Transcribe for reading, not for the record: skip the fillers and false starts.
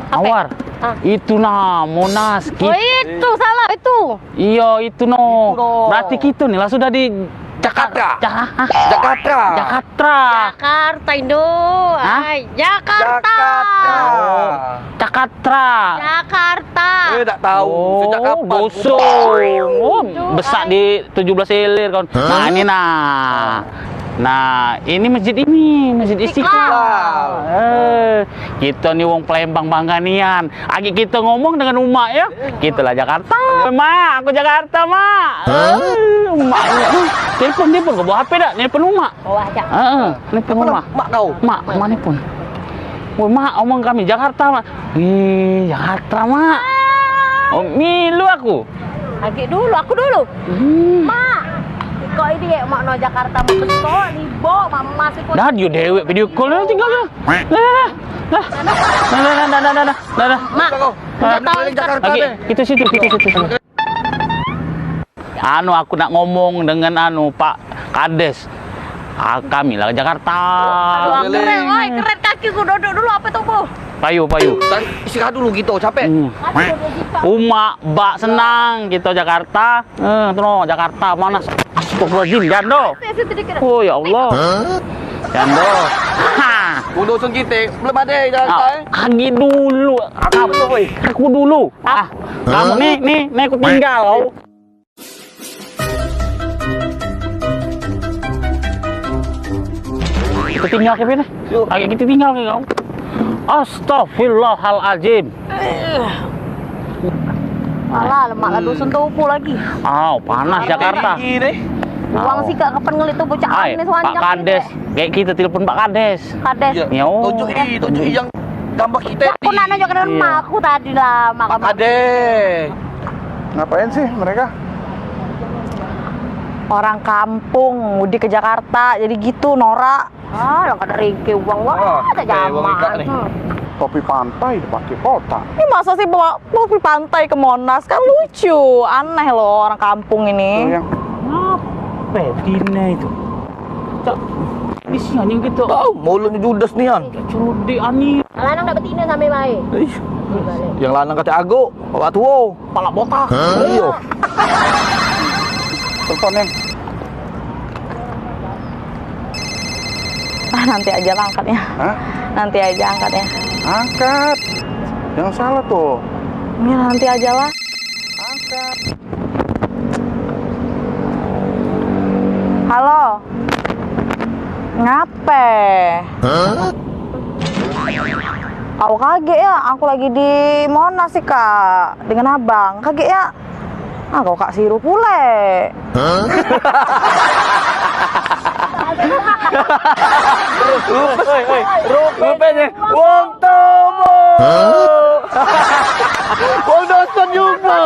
Awar. Itu nah Monas. Oh itu salah itu. Iya itu no. Berarti kita nih lah sudah di Jakarta. Jakarta. Jakarta Indo. Ay, Jakarta. Jakarta. Jakarta. Tak tahu sejak kapan. Bosong. Besar di 17 Ilir kan. Nah ini nah. Nah, ini masjid Istiqlal. Kita nih wong Palembang bangga nian. Agi kita ngomong dengan umak ya. Kita lah Jakarta. Mak, aku Jakarta, Mak. Umaknya. Telepon kau bawa HP dak? Telepon umak. Bawa aja. Telepon umak. Mak kau. Mak, mana pun. Woi, Mak, omong kami Jakarta, Mak. Ih, Jakarta, Mak. Oh, milu aku. Agi dulu, aku dulu. Mak. Kok ini ya mak no Jakarta betul nih bo mama masih kok. Dah dia dewek video call dah tinggal dah. Dah. Mak kau. Jakarta deh. Kita situ. Anu aku nak ngomong dengan Pak Kades. Kami lah Jakarta. Keren, oi, keren kakiku duduk dulu apa tuh, Bu? Payu. Istirahat dulu gitu, capek. Umak, bak senang kita Jakarta. Tuh Jakarta mana? Astagfirullahaladzim, Jando. Oh ya Allah. Jando. Udah usun kita, belum ada Jakarta. Agi dulu. Aku dulu. Kamu nih aku tinggal. Kita tinggal ke mana? Kita tinggal ke kau. Astagfirullahaladzim. Alah, lemak lah dusun tupu lagi. Panas Jakarta. Uang sih kak kapan ngelit tuh bocah aneh Pak Kades. Kayak kita telepon Pak Kades. Kades. Tunjuk yang gambar kita. Aku nak nunjuk ke rumah aku tadi lah makan. Kades. Ngapain sih mereka? Orang kampung mudik ke Jakarta jadi gitu norak. Lah kada ringke uang ada zaman. Topi pantai dipakai kota. Ini masa sih bawa topi pantai ke Monas kan lucu, aneh loh orang kampung ini. Apa begini itu? Di sini yang kita. Tahu mulutnya judes nih kan. Curudi ani. Lanang dak betina sampai mai. Yang lanang kata Ago, bawa tuo, Pala botak. Iya. Teleponnya. Nanti aja lah angkatnya. Hah? Nanti aja angkatnya. Angkat. Jangan salah tuh. Ya nanti aja lah. Angkat. Halo. Ngape? Kau kaget ya? Aku lagi di Monas sih kak, dengan abang. Kaget ya? Kau kak Siru pule. Rupanya wong tomo. Wong dosen juga.